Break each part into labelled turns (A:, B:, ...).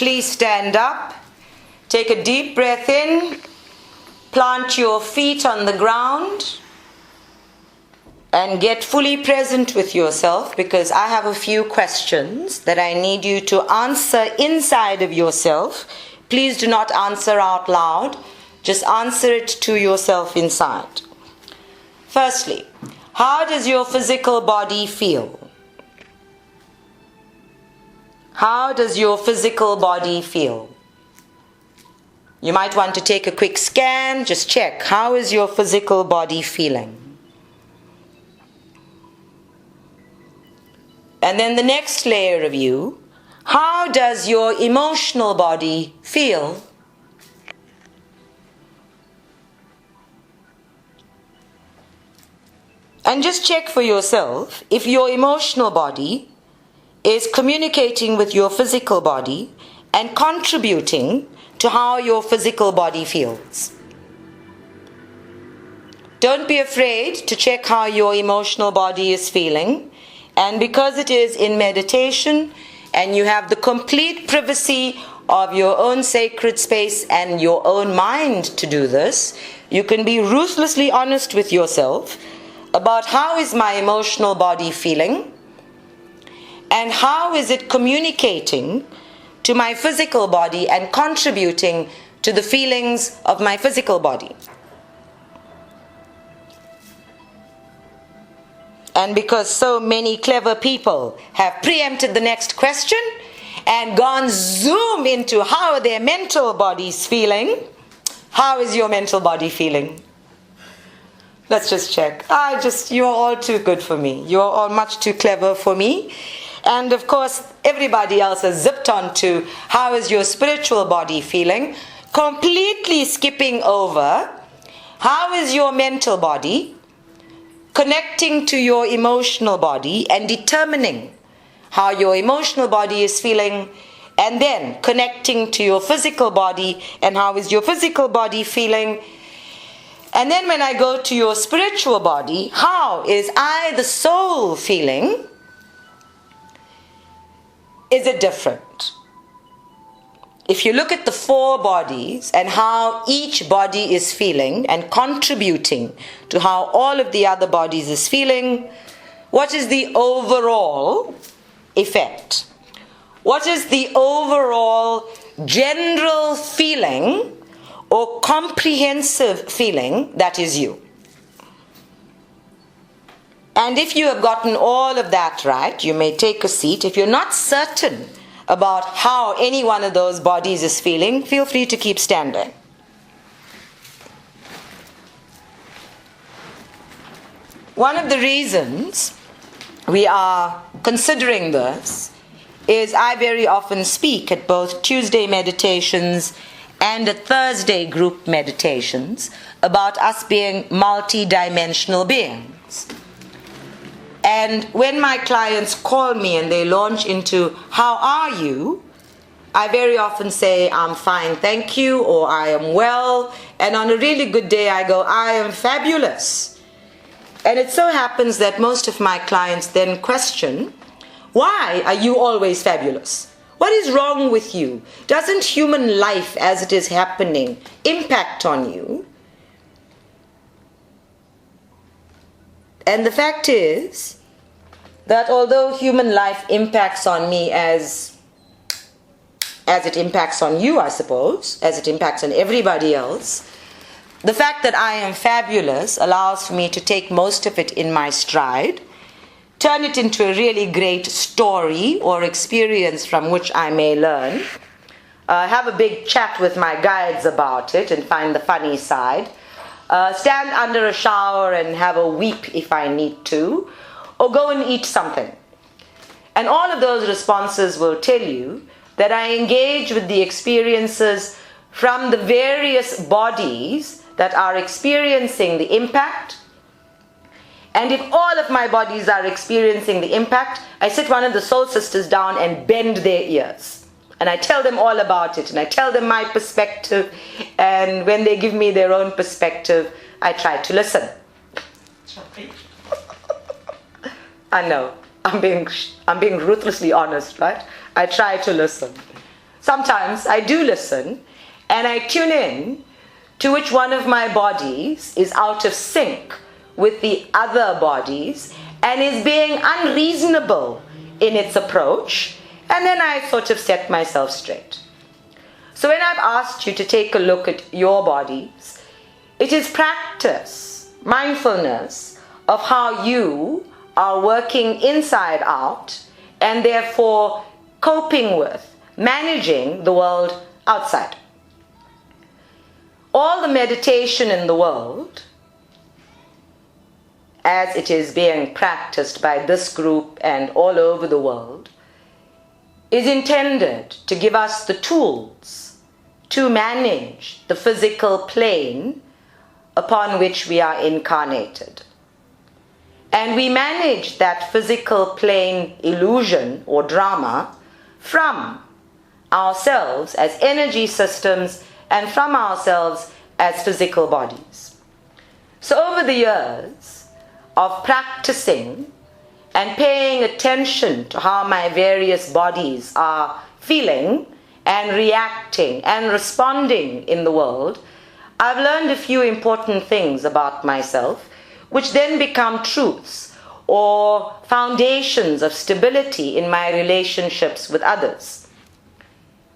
A: please stand up. Take a deep breath in. Plant your feet on the ground. And get fully present with yourself, because I have a few questions that I need you to answer inside of yourself. Please do not answer out loud. Just answer it to yourself inside. Firstly, how does your physical body feel? How does your physical body feel? You might want to take a quick scan. Just check. How is your physical body feeling? And then the next layer of you, how does your emotional body feel? And just check for yourself if your emotional body is communicating with your physical body and contributing to how your physical body feels. Don't be afraid to check how your emotional body is feeling. And because it is in meditation and you have the complete privacy of your own sacred space and your own mind to do this, you can be ruthlessly honest with yourself about how is my emotional body feeling and how is it communicating to my physical body and contributing to the feelings of my physical body. And because so many clever people have preempted the next question and gone zoom into how their mental body's feeling, how is your mental body feeling? Let's just check. You're all too good for me. You're all much too clever for me. And of course, everybody else has zipped on to how is your spiritual body feeling, completely skipping over how is your mental body connecting to your emotional body and determining how your emotional body is feeling, and then connecting to your physical body and how is your physical body feeling. And then when I go to your spiritual body, how is I, the soul, feeling? Is it different? If you look at the four bodies and how each body is feeling and contributing to how all of the other bodies is feeling, what is the overall effect? What is the overall general feeling or comprehensive feeling that is you? And if you have gotten all of that right, you may take a seat. If you're not certain about how any one of those bodies is feeling, feel free to keep standing. One of the reasons we are considering this is I very often speak at both Tuesday meditations and at Thursday group meditations about us being multi-dimensional beings. And when my clients call me and they launch into, how are you? I very often say, I'm fine, thank you, or I am well. And on a really good day, I go, I am fabulous. And it so happens that most of my clients then question, why are you always fabulous? What is wrong with you? Doesn't human life as it is happening impact on you? And the fact is that although human life impacts on me as it impacts on you, I suppose, as it impacts on everybody else, the fact that I am fabulous allows for me to take most of it in my stride, turn it into a really great story or experience from which I may learn, have a big chat with my guides about it and find the funny side, stand under a shower and have a weep if I need to, or go and eat something. And all of those responses will tell you that I engage with the experiences from the various bodies that are experiencing the impact. And if all of my bodies are experiencing the impact, I sit one of the soul sisters down and bend their ears. And I tell them all about it, and I tell them my perspective, and when they give me their own perspective, I try to listen. I know, I'm being ruthlessly honest, right? I try to listen. sometimes I do listen and I tune in to which one of my bodies is out of sync with the other bodies and is being unreasonable in its approach, and then I sort of set myself straight. So when I've asked you to take a look at your bodies, it is practice, mindfulness of how you are working inside out and therefore coping with, managing the world outside. All the meditation in the world, as it is being practiced by this group and all over the world, is intended to give us the tools to manage the physical plane upon which we are incarnated. And we manage that physical plane illusion or drama from ourselves as energy systems and from ourselves as physical bodies. So over the years of practicing and paying attention to how my various bodies are feeling and reacting and responding in the world, I've learned a few important things about myself, which then become truths or foundations of stability in my relationships with others.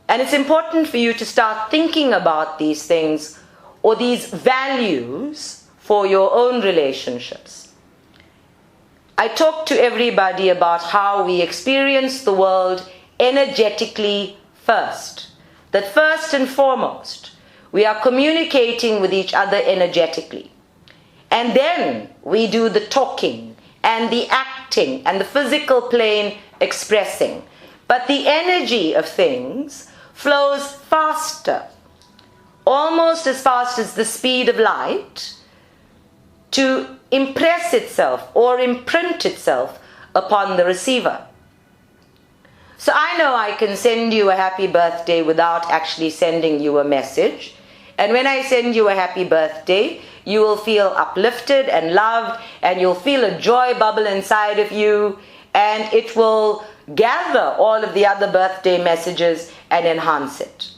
A: And it's important for you to start thinking about these things or these values for your own relationships. I talk to everybody about how we experience the world energetically first. That first and foremost, we are communicating with each other energetically. And then we do the talking and the acting and the physical plane expressing. But the energy of things flows faster, almost as fast as the speed of light, to impress itself or imprint itself upon the receiver. So I know I can send you a happy birthday without actually sending you a message. And when I send you a happy birthday, you will feel uplifted and loved, and you'll feel a joy bubble inside of you, and it will gather all of the other birthday messages and enhance it.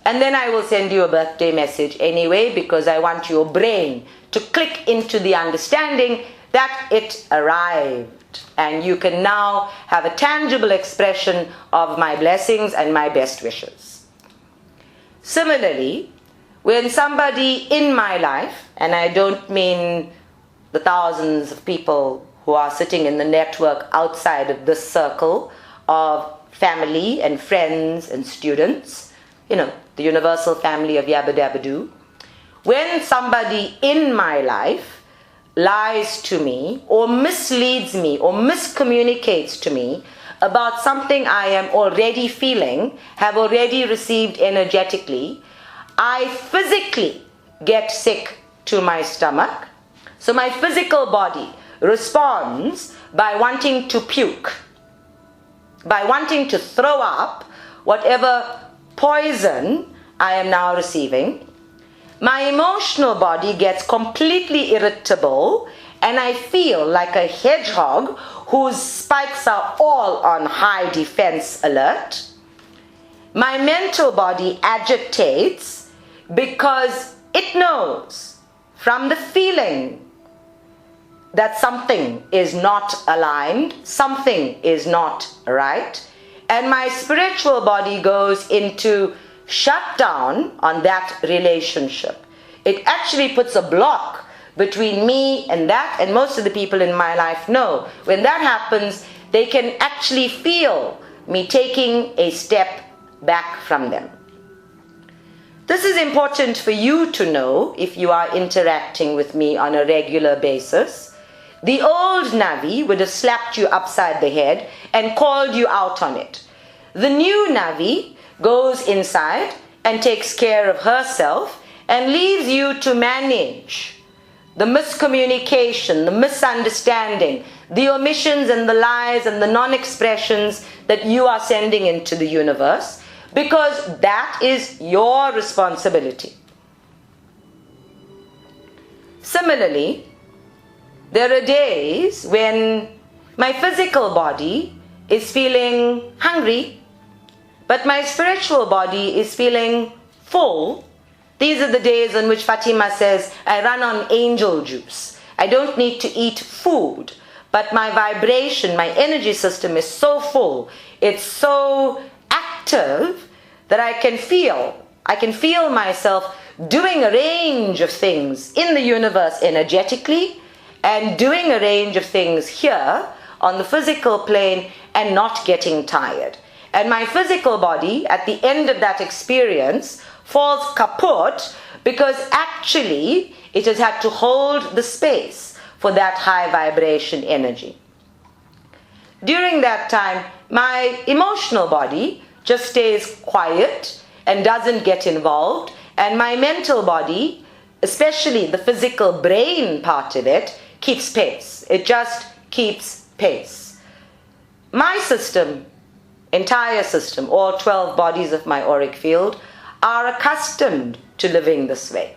A: And then I will send you a birthday message anyway, because I want your brain to click into the understanding that it arrived. And you can now have a tangible expression of my blessings and my best wishes. Similarly, when somebody in my life, and I don't mean the thousands of people who are sitting in the network outside of this circle of family and friends and students, the universal family of Yabba274, when somebody in my life lies to me or misleads me or miscommunicates to me about something I am already feeling, have already received energetically, I physically get sick to my stomach. So my physical body responds by wanting to puke, by wanting to throw up whatever poison I am now receiving. My emotional body gets completely irritable, and I feel like a hedgehog whose spikes are all on high defense alert. My mental body agitates because it knows from the feeling that something is not aligned, something is not right, and my spiritual body goes into shutdown on that relationship. It actually puts a block between me and that, and most of the people in my life know when that happens, they can actually feel me taking a step back from them. This is important for you to know if you are interacting with me on a regular basis. The old Navi would have slapped you upside the head and called you out on it. The new Navi goes inside and takes care of herself and leaves you to manage the miscommunication, the misunderstanding, the omissions and the lies and the non-expressions that you are sending into the universe, because that is your responsibility. Similarly, there are days when my physical body is feeling hungry, but my spiritual body is feeling full. These are the days on which Fatima says, I run on angel juice. I don't need to eat food, but my vibration, my energy system is so full. It's so active that I can feel myself doing a range of things in the universe energetically and doing a range of things here on the physical plane and not getting tired. And my physical body, at the end of that experience, falls kaput because actually it has had to hold the space for that high vibration energy. During that time, my emotional body just stays quiet and doesn't get involved, and my mental body, especially the physical brain part of it, keeps pace. It just keeps pace. My system, entire system, all 12 bodies of my auric field, are accustomed to living this way.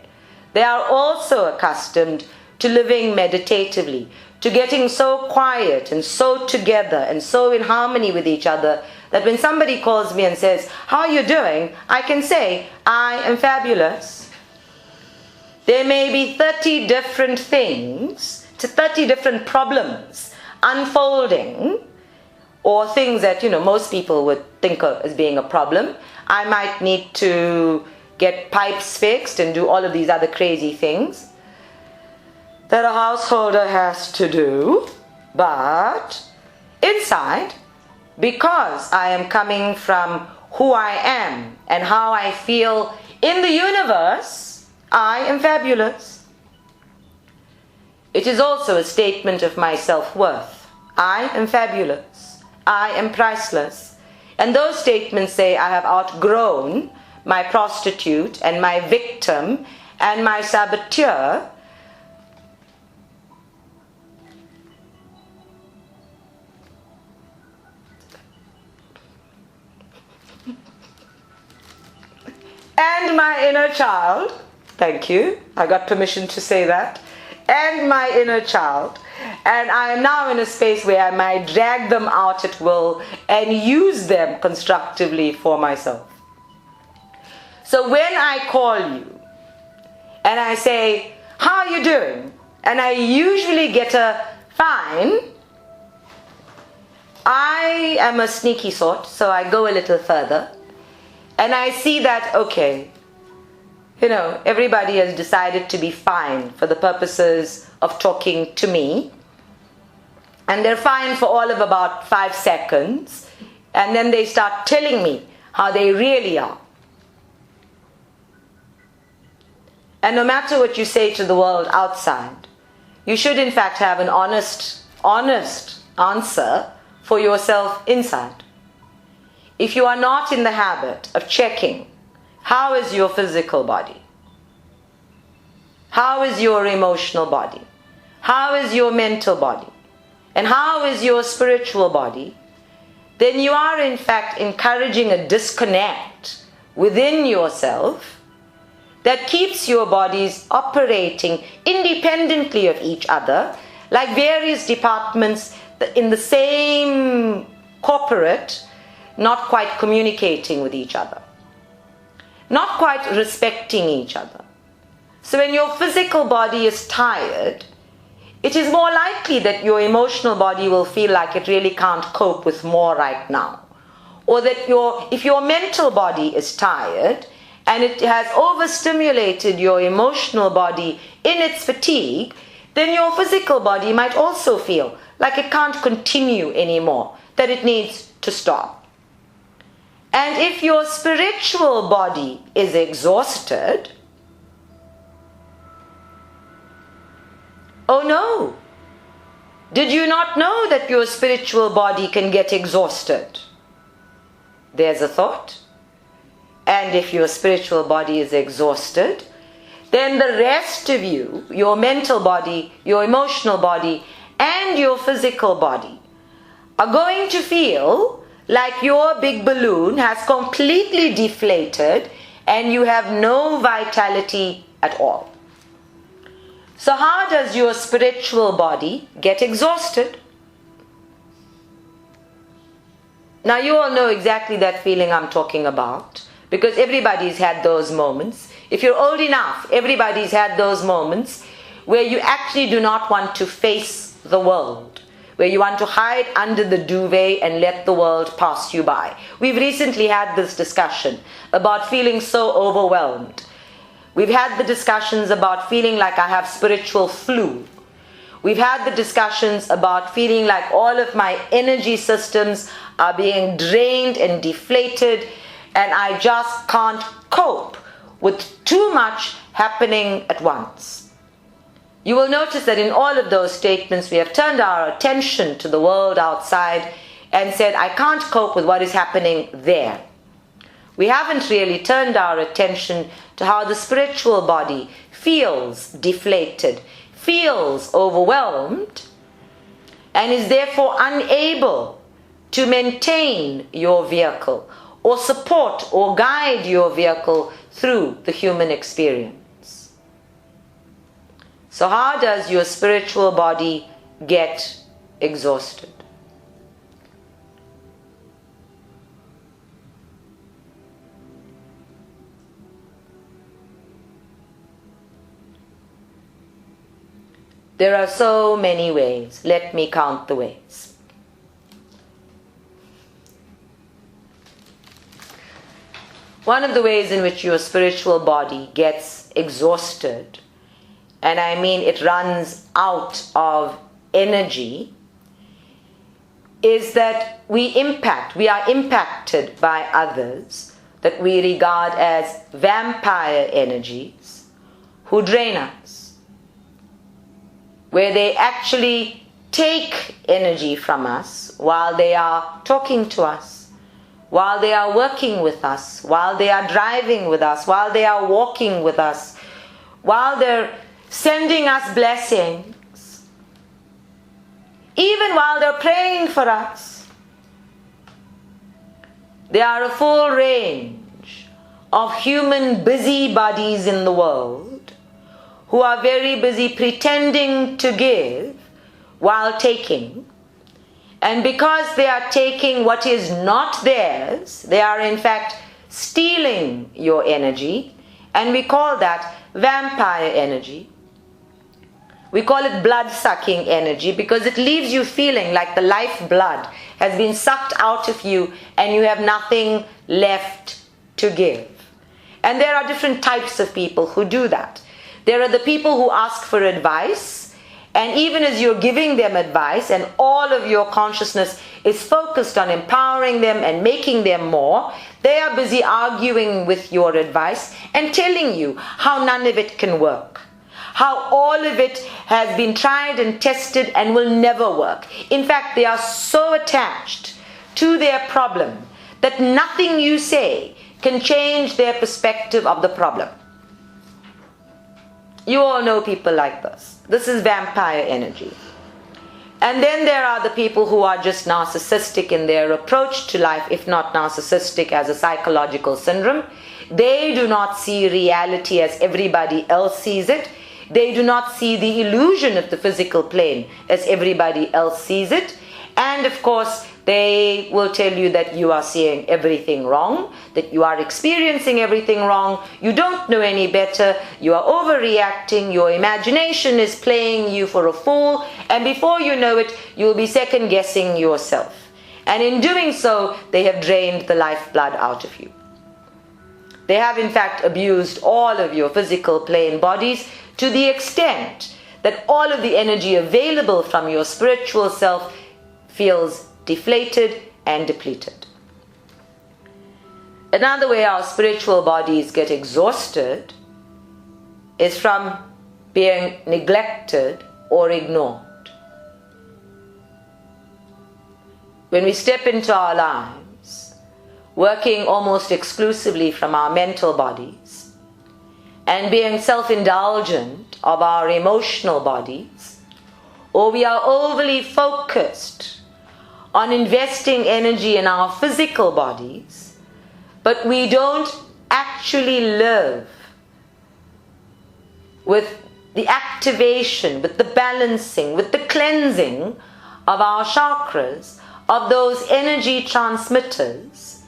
A: They are also accustomed to living meditatively, to getting so quiet and so together and so in harmony with each other that when somebody calls me and says, how are you doing? I can say, I am fabulous. There may be 30 different things, 30 different problems unfolding, or things that, most people would think of as being a problem. I might need to get pipes fixed and do all of these other crazy things that a householder has to do. But inside, because I am coming from who I am and how I feel in the universe, I am fabulous. It is also a statement of my self-worth. I am fabulous. I am priceless. And those statements say I have outgrown my prostitute and my victim and my saboteur. And my inner child. Thank you. I got permission to say that. And my inner child. And I am now in a space where I might drag them out at will and use them constructively for myself. So when I call you and I say, how are you doing? And I usually get a fine. I am a sneaky sort, so I go a little further. And I see that, okay, everybody has decided to be fine for the purposes of talking to me. And they're fine for all of about 5 seconds. And then they start telling me how they really are. And no matter what you say to the world outside, you should in fact have an honest answer for yourself inside. If you are not in the habit of checking, how is your physical body? How is your emotional body? How is your mental body? And how is your spiritual body? Then you are in fact encouraging a disconnect within yourself that keeps your bodies operating independently of each other, like various departments in the same corporate, not quite communicating with each other, not quite respecting each other. So when your physical body is tired, it is more likely that your emotional body will feel like it really can't cope with more right now. Or that if your mental body is tired and it has overstimulated your emotional body in its fatigue, then your physical body might also feel like it can't continue anymore, that it needs to stop. And if your spiritual body is exhausted, oh no, did you not know that your spiritual body can get exhausted? There's a thought. And if your spiritual body is exhausted, then the rest of you, your mental body, your emotional body, and your physical body are going to feel like your big balloon has completely deflated and you have no vitality at all. So how does your spiritual body get exhausted? Now you all know exactly that feeling I'm talking about, because everybody's had those moments. If you're old enough, everybody's had those moments where you actually do not want to face the world, where you want to hide under the duvet and let the world pass you by. We've recently had this discussion about feeling so overwhelmed. We've had the discussions about feeling like I have spiritual flu. We've had the discussions about feeling like all of my energy systems are being drained and deflated, and I just can't cope with too much happening at once. You will notice that in all of those statements we have turned our attention to the world outside and said, I can't cope with what is happening there. We haven't really turned our attention to how the spiritual body feels deflated, feels overwhelmed, and is therefore unable to maintain your vehicle or support or guide your vehicle through the human experience. So how does your spiritual body get exhausted? There are so many ways. Let me count the ways. One of the ways in which your spiritual body gets exhausted, and I mean it runs out of energy, is that we are impacted by others that we regard as vampire energies who drain us, where they actually take energy from us while they are talking to us, while they are working with us, while they are driving with us, while they are walking with us, while they're sending us blessings, even while they're praying for us. There are a full range of human busybodies in the world who are very busy pretending to give while taking. And because they are taking what is not theirs, they are in fact stealing your energy, and we call that vampire energy. We call it blood-sucking energy because it leaves you feeling like the lifeblood has been sucked out of you and you have nothing left to give. And there are different types of people who do that. There are the people who ask for advice, and even as you're giving them advice and all of your consciousness is focused on empowering them and making them more, they are busy arguing with your advice and telling you how none of it can work, how all of it has been tried and tested and will never work. In fact, they are so attached to their problem that nothing you say can change their perspective of the problem. You all know people like this. This is vampire energy. And then there are the people who are just narcissistic in their approach to life, if not narcissistic as a psychological syndrome. They do not see reality as everybody else sees it. They do not see the illusion of the physical plane as everybody else sees it. And of course, they will tell you that you are seeing everything wrong, that you are experiencing everything wrong, you don't know any better, you are overreacting, your imagination is playing you for a fool, and before you know it, you'll be second-guessing yourself. And in doing so, they have drained the lifeblood out of you. They have in fact abused all of your physical plane bodies to the extent that all of the energy available from your spiritual self feels deflated and depleted. Another way our spiritual bodies get exhausted is from being neglected or ignored. When we step into our lives, working almost exclusively from our mental bodies, and being self-indulgent of our emotional bodies, or we are overly focused on investing energy in our physical bodies, but we don't actually live with the activation, with the balancing, with the cleansing of our chakras, of those energy transmitters,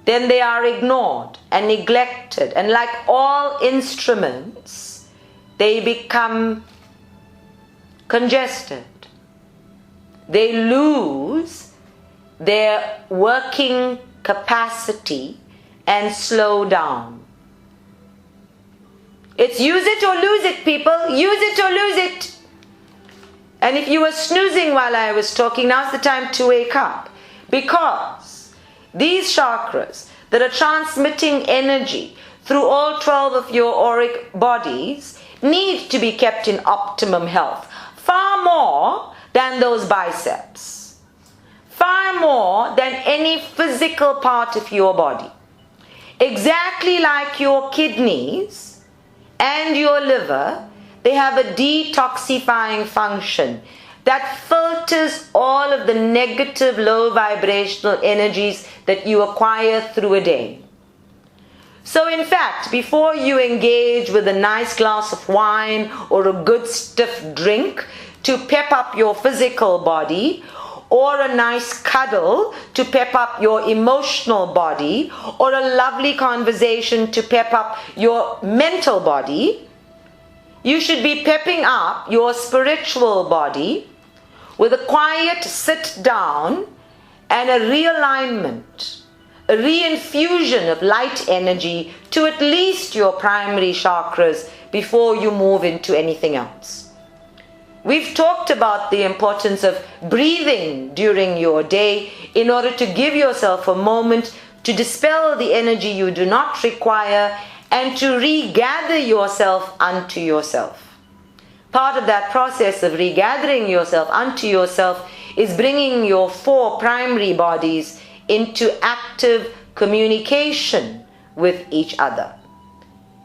A: then they are ignored and neglected, and like all instruments, they become congested. They lose their working capacity and slow down. It's use it or lose it, people. Use it or lose it. And if you were snoozing while I was talking, now's the time to wake up. Because these chakras that are transmitting energy through all 12 of your auric bodies need to be kept in optimum health. Far more than those biceps. Far more than any physical part of your body. Exactly like your kidneys and your liver, they have a detoxifying function that filters all of the negative, low vibrational energies that you acquire through a day. So in fact, before you engage with a nice glass of wine or a good stiff drink to pep up your physical body, or a nice cuddle to pep up your emotional body, or a lovely conversation to pep up your mental body, you should be pepping up your spiritual body with a quiet sit down and a realignment, a reinfusion of light energy to at least your primary chakras before you move into anything else. We've talked about the importance of breathing during your day in order to give yourself a moment to dispel the energy you do not require and to regather yourself unto yourself. Part of that process of regathering yourself unto yourself is bringing your 4 primary bodies into active communication with each other,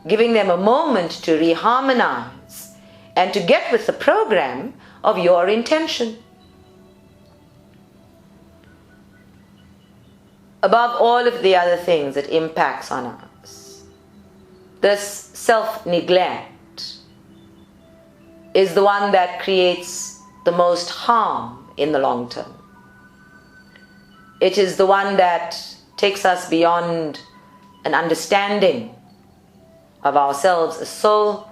A: giving them a moment to reharmonize and to get with the program of your intention. Above all of the other things that impacts on us, this self-neglect is the one that creates the most harm in the long term. It is the one that takes us beyond an understanding of ourselves as soul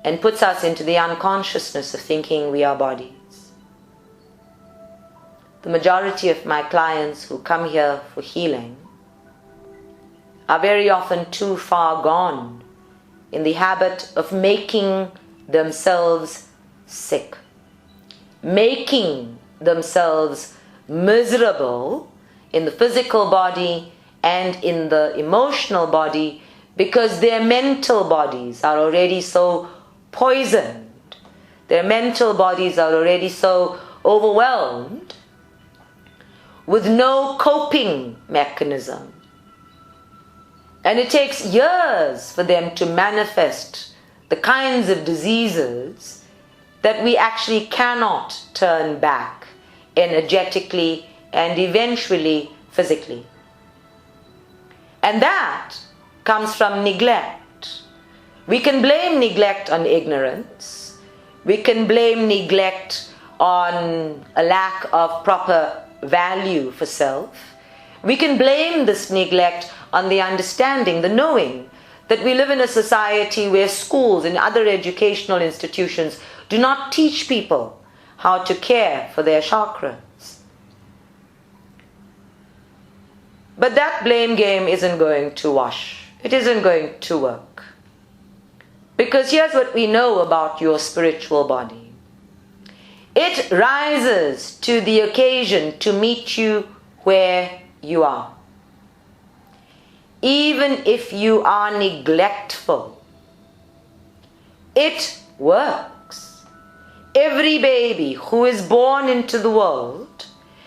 A: and puts us into the unconsciousness of thinking we are bodies. The majority of my clients who come here for healing are very often too far gone in the habit of making themselves sick, making themselves miserable in the physical body and in the emotional body, because their mental bodies are already so poisoned. Their mental bodies are already so overwhelmed with no coping mechanism. And it takes years for them to manifest the kinds of diseases that we actually cannot turn back energetically and eventually physically. And that comes from neglect. We can blame neglect on ignorance. We can blame neglect on a lack of proper value for self. We can blame this neglect on the understanding, the knowing, that we live in a society where schools and other educational institutions do not teach people how to care for their chakras. But that blame game isn't going to wash. It isn't going to work. Because here's what we know about your spiritual body. It rises to the occasion to meet you where you are. Even if you are neglectful, it works. Every baby who is born into the world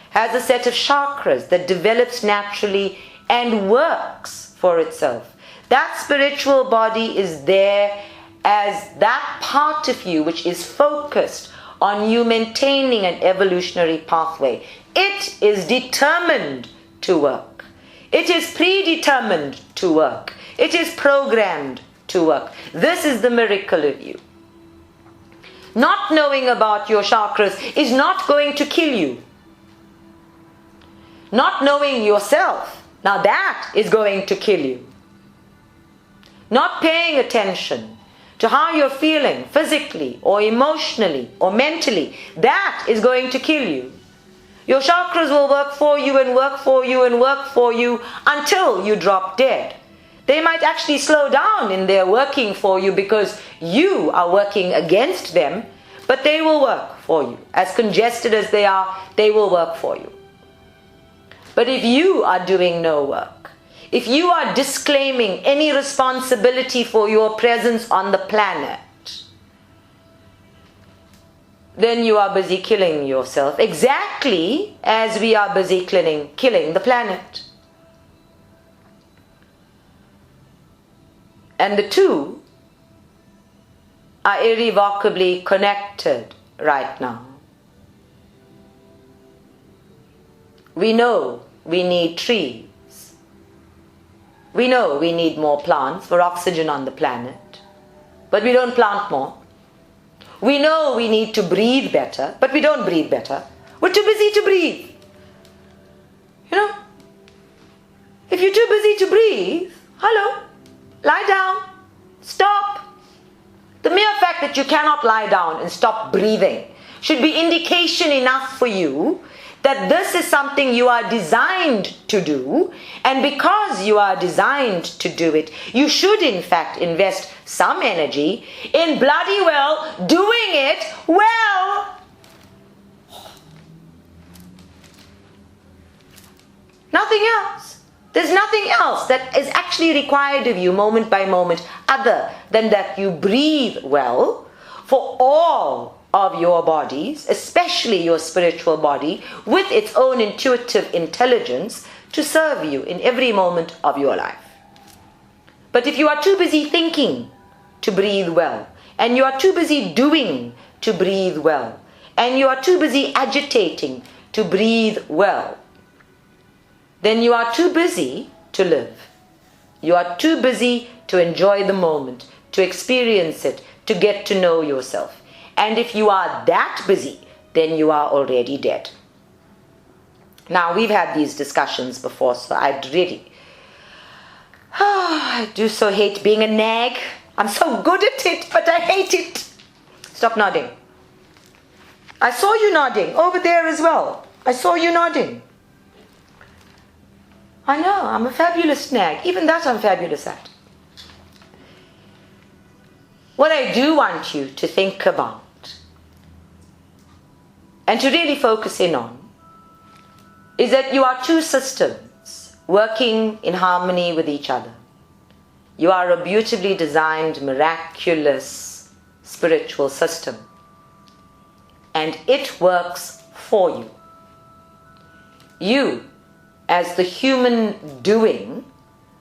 A: has a set of chakras that develops naturally and works for itself. That spiritual body is there as that part of you which is focused on you maintaining an evolutionary pathway. It is determined to work. It is predetermined to work. It is programmed to work. This is the miracle of you. Not knowing about your chakras is not going to kill you. Not knowing yourself, now that is going to kill you. Not paying attention to how you're feeling physically or emotionally or mentally, that is going to kill you. Your chakras will work for you and work for you and work for you until you drop dead. They might actually slow down in their working for you because you are working against them, but they will work for you. As congested as they are, they will work for you. But if you are doing no work, if you are disclaiming any responsibility for your presence on the planet, then you are busy killing yourself, exactly as we are busy killing the planet. And the two are irrevocably connected right now. We know we need trees. We know we need more plants for oxygen on the planet, but we don't plant more. We know we need to breathe better, but we don't breathe better. We're too busy to breathe. You know, if you're too busy to breathe, hello, lie down, stop. The mere fact that you cannot lie down and stop breathing should be indication enough for you that this is something you are designed to do, and because you are designed to do it, you should in fact invest some energy in bloody well doing it well. Nothing else. There's nothing else that is actually required of you moment by moment other than that you breathe well for all of your bodies, especially your spiritual body, with its own intuitive intelligence to serve you in every moment of your life. But if you are too busy thinking to breathe well, and you are too busy doing to breathe well, and you are too busy agitating to breathe well, then you are too busy to live. You are too busy to enjoy the moment, to experience it, to get to know yourself. And if you are that busy, then you are already dead. Now, we've had these discussions before, so I do so hate being a nag. I'm so good at it, but I hate it. Stop nodding. I saw you nodding over there as well. I saw you nodding. I know, I'm a fabulous nag. Even that I'm fabulous at. What I do want you to think about and to really focus in on is that you are two systems working in harmony with each other. You are a beautifully designed, miraculous spiritual system, and it works for you. You, as the human doing,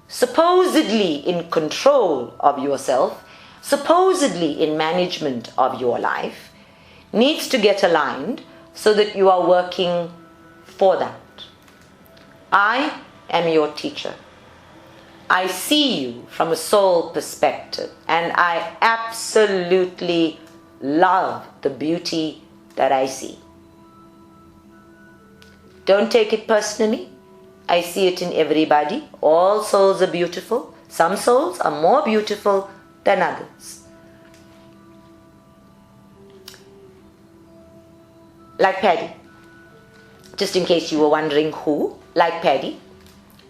A: supposedly in control of yourself, supposedly in management of your life, needs to get aligned so that you are working for that. I am your teacher. I see you from a soul perspective, and I absolutely love the beauty that I see. Don't take it personally. I see it in everybody. All souls are beautiful. Some souls are more beautiful than others. Like Paddy. Just in case you were wondering who, like Paddy.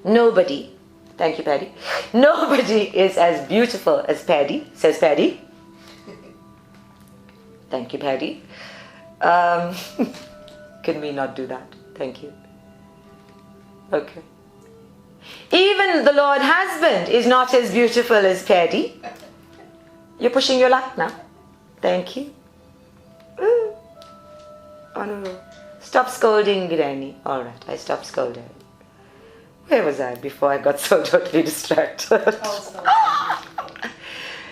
A: Nobody, thank you Paddy, nobody is as beautiful as Paddy, says Paddy. Thank you Paddy. Can we not do that? Thank you. Okay. Even the Lord Husband is not as beautiful as Paddy. You're pushing your luck now. Thank you. Ooh. Oh no. Stop scolding, Granny. Alright, I stopped scolding. Where was I before I got so totally distracted?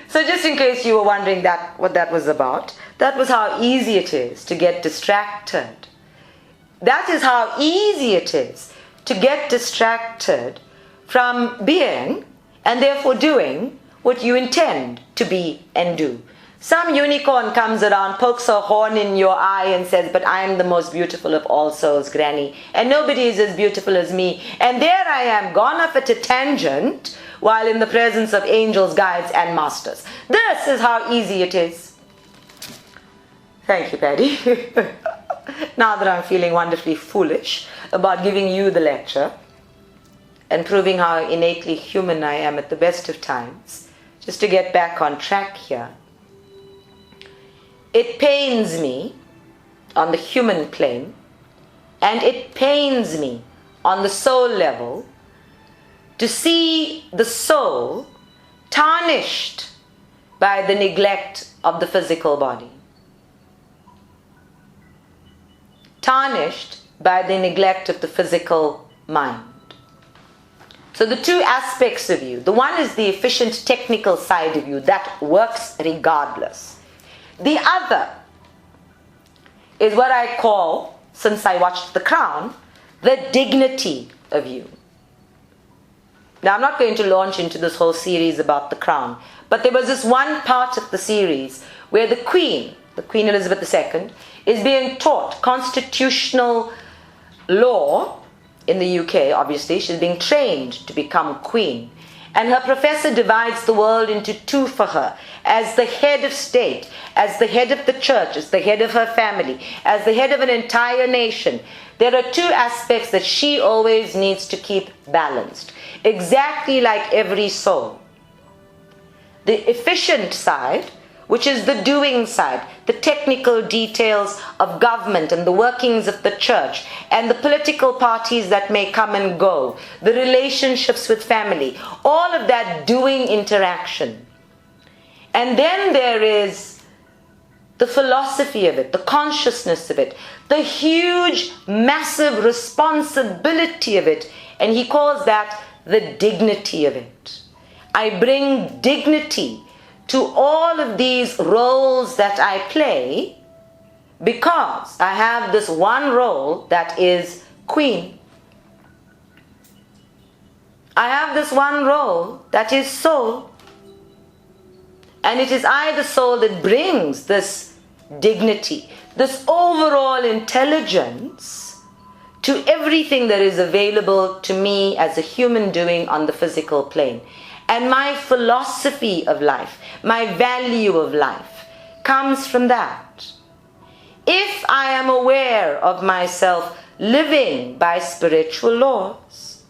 A: So just in case you were wondering what that was about, that was how easy it is to get distracted. That is how easy it is to get distracted from being and therefore doing what you intend to be and do. Some unicorn comes around, pokes her horn in your eye and says, but I am the most beautiful of all souls, Granny, and nobody is as beautiful as me. And there I am, gone off at a tangent, while in the presence of angels, guides, and masters. This is how easy it is. Thank you, Paddy. Now that I'm feeling wonderfully foolish about giving you the lecture and proving how innately human I am at the best of times, just to get back on track here. It pains me on the human plane, and it pains me on the soul level to see the soul tarnished by the neglect of the physical body. Tarnished by the neglect of the physical mind. So the two aspects of you, the one is the efficient technical side of you that works regardless. The other is what I call, since I watched The Crown, the dignity of you. Now I'm not going to launch into this whole series about The Crown, but there was this one part of the series where the Queen Elizabeth II, is being taught constitutional law in the UK, obviously. She's being trained to become Queen. And her professor divides the world into two for her. As the head of state, as the head of the church, as the head of her family, as the head of an entire nation, there are two aspects that she always needs to keep balanced. Exactly like every soul. The efficient side, which is the doing side, the technical details of government and the workings of the church and the political parties that may come and go, the relationships with family, all of that doing interaction. And then there is the philosophy of it, the consciousness of it, the huge, massive responsibility of it, and he calls that the dignity of it. I bring dignity to all of these roles that I play because I have this one role that is Queen. I have this one role that is soul. And it is I, the soul, that brings this dignity, this overall intelligence to everything that is available to me as a human doing on the physical plane. And my philosophy of life, my value of life, comes from that. If I am aware of myself living by spiritual laws.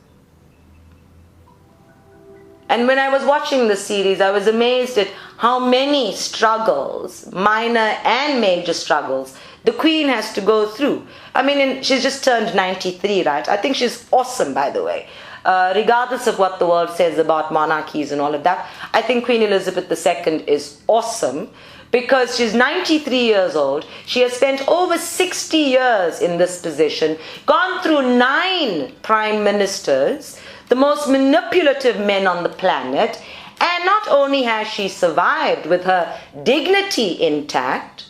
A: And when I was watching the series, I was amazed at how many struggles, minor and major struggles, the Queen has to go through. I mean, she's just turned 93, right? I think she's awesome, by the way. Regardless of what the world says about monarchies and all of that, I think Queen Elizabeth II is awesome because she's 93 years old. She has spent over 60 years in this position, gone through 9 prime ministers, the most manipulative men on the planet, and not only has she survived with her dignity intact,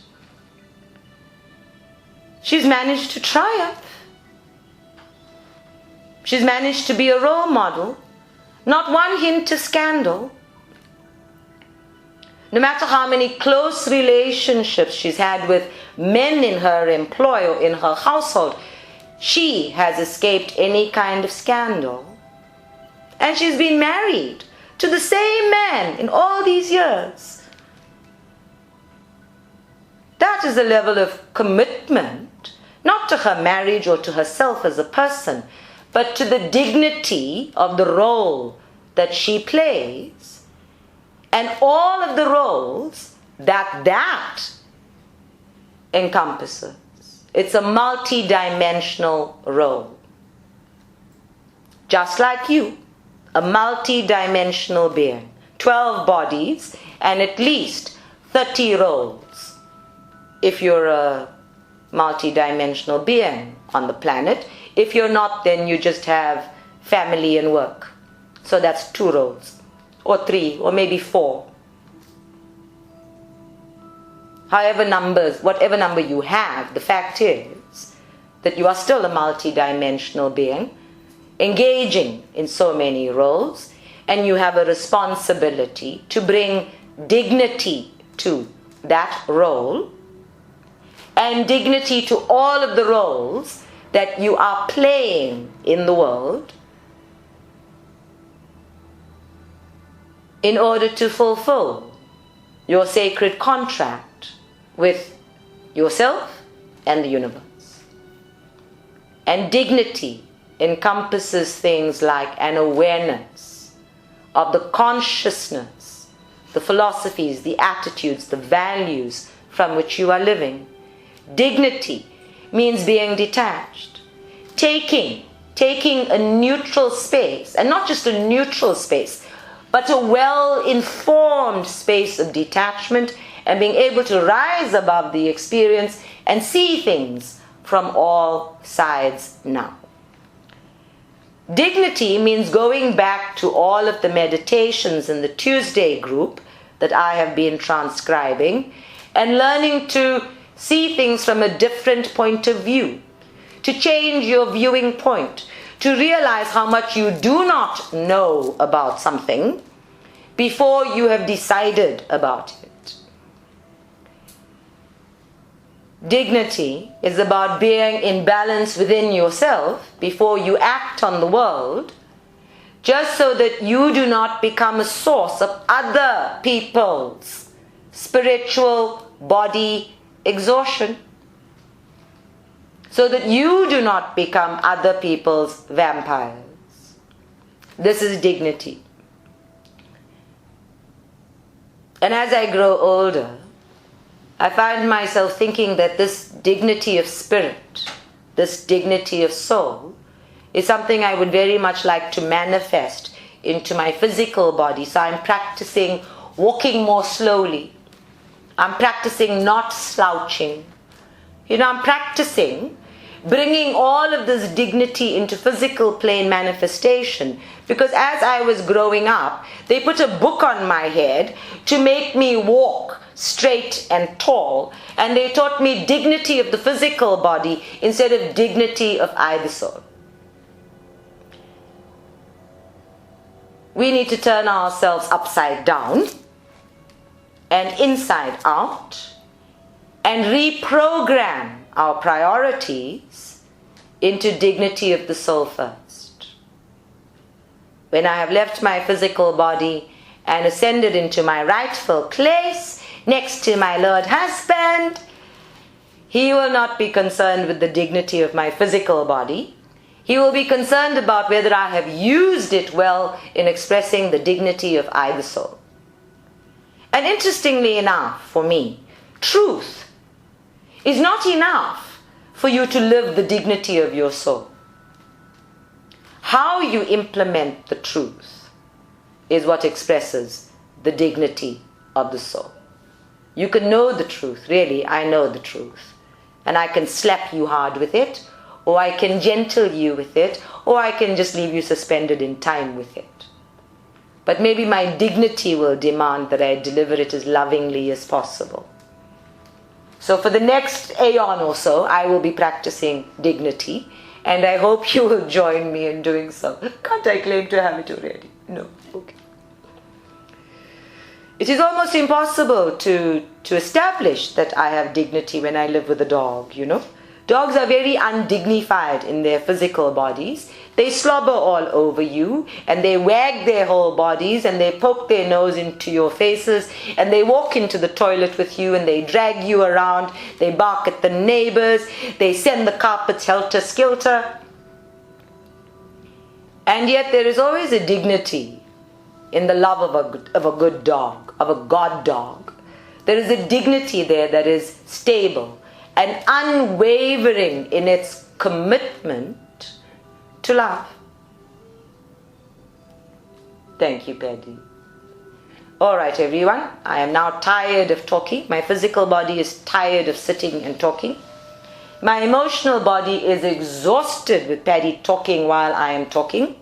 A: she's managed to triumph. She's managed to be a role model, not one hint of scandal. No matter how many close relationships she's had with men in her employ or in her household, she has escaped any kind of scandal. And she's been married to the same man in all these years. That is a level of commitment, not to her marriage or to herself as a person, but to the dignity of the role that she plays and all of the roles that encompasses. It's a multi-dimensional role. Just like you, a multi-dimensional being. 12 bodies and at least 30 roles. If you're a multi-dimensional being on the planet. If you're not, then you just have family and work. So that's 2 roles, or 3, or maybe 4. Whatever number you have, the fact is that you are still a multi-dimensional being, engaging in so many roles, and you have a responsibility to bring dignity to that role, and dignity to all of the roles that you are playing in the world in order to fulfill your sacred contract with yourself and the universe. And dignity encompasses things like an awareness of the consciousness, the philosophies, the attitudes, the values from which you are living. Dignity means being detached, taking a neutral space, and not just a neutral space, but a well-informed space of detachment, and being able to rise above the experience and see things from all sides now. Dignity means going back to all of the meditations in the Tuesday group that I have been transcribing and learning to see things from a different point of view, to change your viewing point, to realize how much you do not know about something before you have decided about it. Dignity is about being in balance within yourself before you act on the world, just so that you do not become a source of other people's spiritual body exhaustion, so that you do not become other people's vampires. This is dignity. And as I grow older, I find myself thinking that this dignity of spirit, this dignity of soul, is something I would very much like to manifest into my physical body. So I'm practicing walking more slowly. I'm practicing not slouching. I'm practicing bringing all of this dignity into physical plane manifestation, because as I was growing up, they put a book on my head to make me walk straight and tall, and they taught me dignity of the physical body instead of dignity of the soul. We need to turn ourselves upside down and inside out, and reprogram our priorities into dignity of the soul first. When I have left my physical body and ascended into my rightful place next to my Lord Husband, He will not be concerned with the dignity of my physical body. He will be concerned about whether I have used it well in expressing the dignity of the soul. And interestingly enough, for me, truth is not enough for you to live the dignity of your soul. How you implement the truth is what expresses the dignity of the soul. You can know the truth. Really, I know the truth. And I can slap you hard with it, or I can gentle you with it, or I can just leave you suspended in time with it. But maybe my dignity will demand that I deliver it as lovingly as possible. So for the next aeon or so, I will be practicing dignity, and I hope you will join me in doing so. Can't I claim to have it already? No. Okay. It is almost impossible to establish that I have dignity when I live with a dog, Dogs are very undignified in their physical bodies. They slobber all over you, and they wag their whole bodies, and they poke their nose into your faces, and they walk into the toilet with you, and they drag you around, they bark at the neighbors, they send the carpets helter-skelter. And yet there is always a dignity in the love of a good dog, of a God dog. There is a dignity there that is stable and unwavering in its commitment to love. Thank you, Paddy. All right, everyone. I am now tired of talking. My physical body is tired of sitting and talking. My emotional body is exhausted with Paddy talking while I am talking.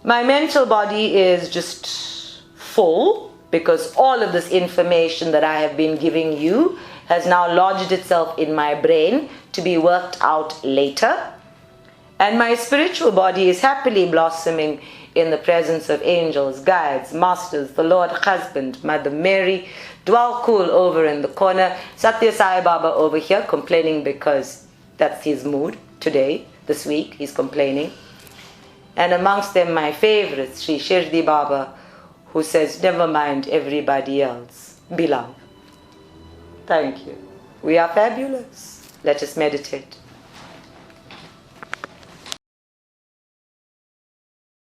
A: My mental body is just full, because all of this information that I have been giving you has now lodged itself in my brain to be worked out later. And my spiritual body is happily blossoming in the presence of angels, guides, masters, the Lord husband, Mother Mary. Dwal Kul over in the corner. Satya Sai Baba over here complaining because that's his mood today, this week, he's complaining. And amongst them my favorites, Sri Shirdi Baba, who says, never mind everybody else, be love. Thank you. We are fabulous. Let us meditate.